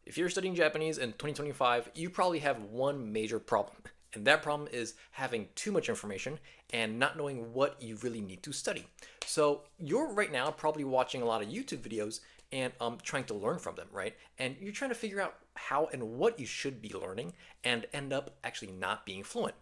if you're studying Japanese in 2025, you probably have one major problem. And that problem is having too much information and not knowing what you really need to study. So you're right now probably watching a lot of YouTube videos and trying to learn from them, right? And you're trying to figure out how and what you should be learning and end up actually not being fluent.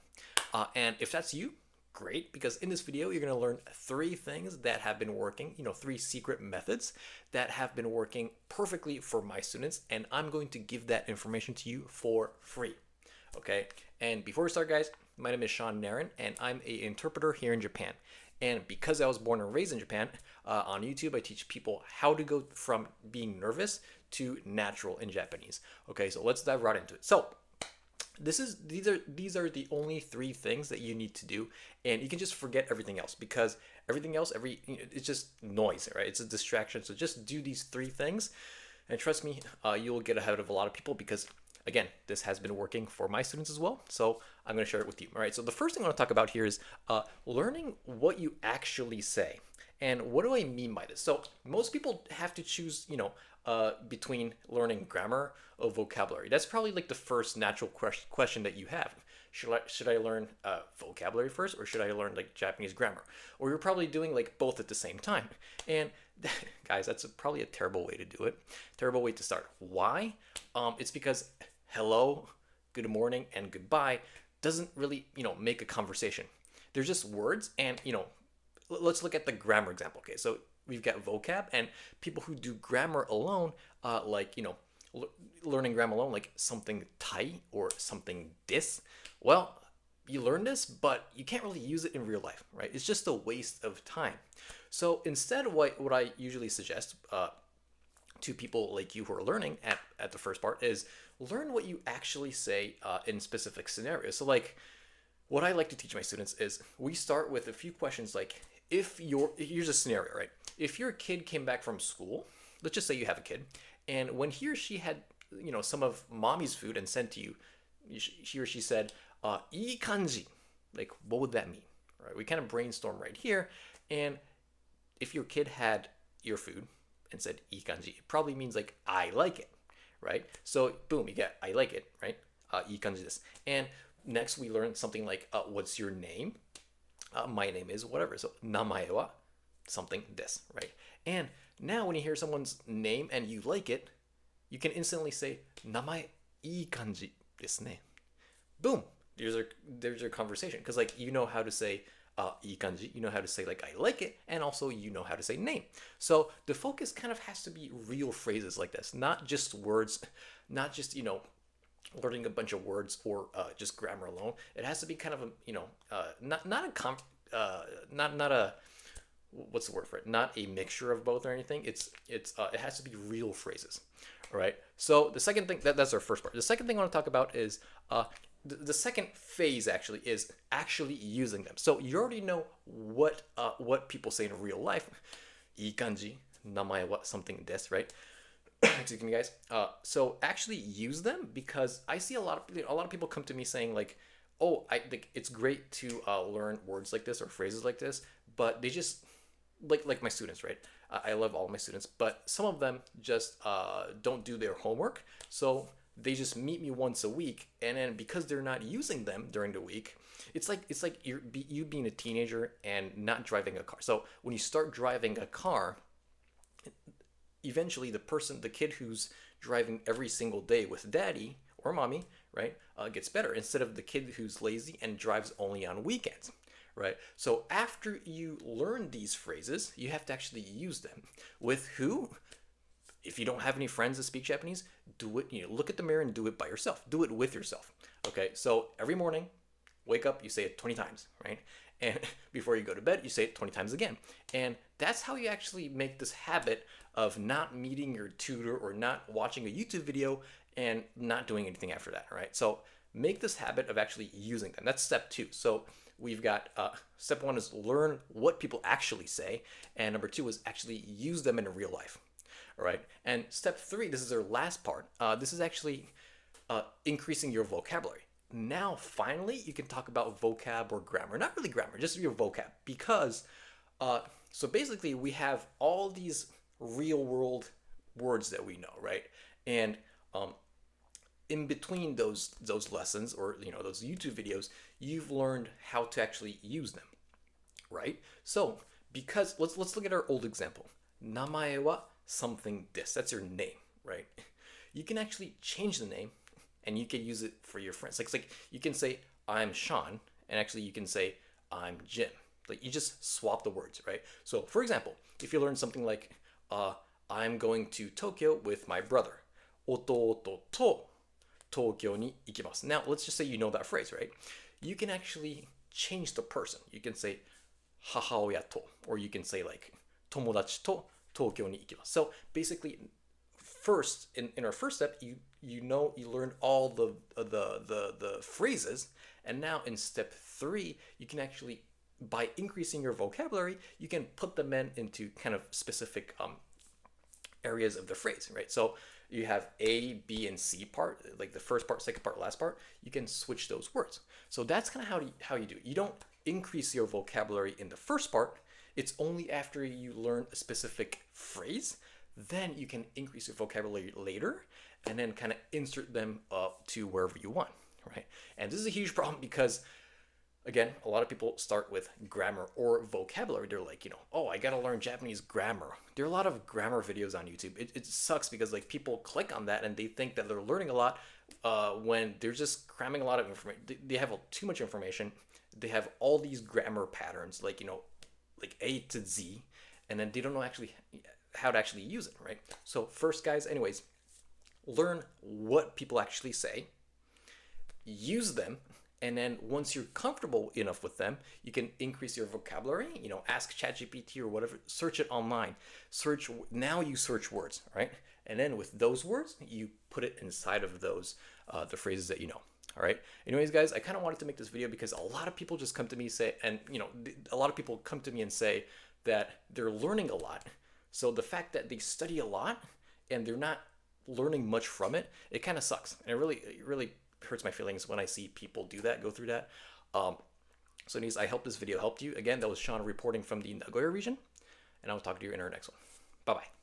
And if that's you, great, because in this video you're going to learn three things that have been working, three secret methods that have been working perfectly for my students, and I'm going to give that information to you for free. Okay, and before we start, guys, my name is Sean Naren, and I'm an interpreter here in Japan. And because I was born and raised in Japan, on YouTube I teach people how to go from being nervous to natural in Japanese. Okay, so let's dive right into it. So these are the only three things that you need to do, and you can just forget everything else, because everything else, it's just noise, right? It's a distraction. So just do these three things, and trust me, you'll get ahead of a lot of people, because again, this has been working for my students as well. So I'm going to share it with you. All right. So the first thing I want to talk about here is learning what you actually say. And what do I mean by this? So most people have to choose, between learning grammar or vocabulary. That's probably like the first natural question that you have. Should I learn vocabulary first, or should I learn like Japanese grammar? Or you're probably doing like both at the same time. And guys, that's probably a terrible way to do it. Terrible way to start. Why? It's because hello, good morning, and goodbye doesn't really, make a conversation. They're just words, and, let's look at the grammar example. Okay, so we've got vocab, and people who do grammar alone, learning grammar alone, like something tai or something dis. Well, you learn this, but you can't really use it in real life, right? It's just a waste of time. So instead, what I usually suggest to people like you who are learning at the first part is learn what you actually say in specific scenarios. So like what I like to teach my students is we start with a few questions like, here's a scenario, right? If your kid came back from school, let's just say you have a kid, and when he or she had, some of mommy's food and sent to you, he or she said, "ii kanji," like what would that mean? Right? We kind of brainstorm right here, and if your kid had your food and said "ii kanji," it probably means like I like it, right? So boom, you get I like it, right? "Ii kanji desu." And next we learn something like what's your name? My name is whatever. So namae wa something desu, right? And now when you hear someone's name and you like it, you can instantly say "namae ii kanji desu ne." Boom. There's your conversation, because like you know how to say ii kanji, you know how to say like I like it, and also you know how to say name. So the focus kind of has to be real phrases like this, not just words, not just learning a bunch of words or just grammar alone. It has to be kind of not a what's the word for it? Not a mixture of both or anything. It has to be real phrases. All right. So the second thing that's our first part. The second thing I want to talk about is the second phase actually is actually using them. So you already know what people say in real life. "Ii kanji," "namae wa something desu," right? Excuse me, guys. So actually use them, because I see a lot of people come to me saying like, "Oh, I think it's great to learn words like this or phrases like this," but they just like my students, right? I love all my students, but some of them just don't do their homework. So they just meet me once a week, and then because they're not using them during the week, it's like you being a teenager and not driving a car. So when you start driving a car, eventually the kid who's driving every single day with daddy or mommy, right, gets better, instead of the kid who's lazy and drives only on weekends, right? So after you learn these phrases, you have to actually use them. With who? If you don't have any friends that speak Japanese, do it. Look at the mirror and do it by yourself. Do it with yourself. Okay. So every morning, wake up, you say it 20 times, right? And before you go to bed, you say it 20 times again. And that's how you actually make this habit of not meeting your tutor or not watching a YouTube video and not doing anything after that, all right? So make this habit of actually using them. That's step two. So we've got step one is learn what people actually say, and number two is actually use them in real life. All right. And step three, this is our last part. This is actually increasing your vocabulary. Now, finally, you can talk about vocab or grammar. Not really grammar, just your vocab. Because, so basically, we have all these real world words that we know, right? And in between those lessons, or those YouTube videos, you've learned how to actually use them, right? So because let's look at our old example. Namae wa something this. That's your name, right? You can actually change the name, and you can use it for your friends. Like you can say I'm Sean, and actually you can say I'm Jim. Like you just swap the words, right? So for example, if you learn something like I'm going to Tokyo with my brother. Ototo to Tokyo ni ikimasu. Now, let's just say you know that phrase, right? You can actually change the person. You can say hahaoya to, or you can say like tomodachi to Tokyo ni ikimasu. So basically, first in our first step, you learn all the phrases, and now in step 3, you can actually, by increasing your vocabulary, you can put them into kind of specific areas of the phrase, right? So you have A, B, and C part, like the first part, second part, last part. You can switch those words. So that's kind of how you do it. You don't increase your vocabulary in the first part. It's only after you learn a specific phrase, then you can increase your vocabulary later, and then kind of insert them to wherever you want, right? And this is a huge problem because, again, a lot of people start with grammar or vocabulary. They're like, oh, I gotta learn Japanese grammar. There are a lot of grammar videos on YouTube. It sucks because like people click on that and they think that they're learning a lot when they're just cramming a lot of information. They have too much information. They have all these grammar patterns, like like A to Z, and then they don't know actually how to actually use it, right? So first, guys, anyways, learn what people actually say, use them, and then once you're comfortable enough with them, you can increase your vocabulary. Ask ChatGPT or whatever, search it online. Now you search words, right? And then with those words, you put it inside of those the phrases that you know. All right. Anyways, guys, I kind of wanted to make this video because a lot of people just come to me a lot of people come to me and say that they're learning a lot. So the fact that they study a lot and they're not learning much from it, it kind of sucks. And it really hurts my feelings when I see people do that, go through that. So anyways, I hope this video helped you. Again, that was Sean reporting from the Nagoya region, and I'll talk to you in our next one. Bye-bye.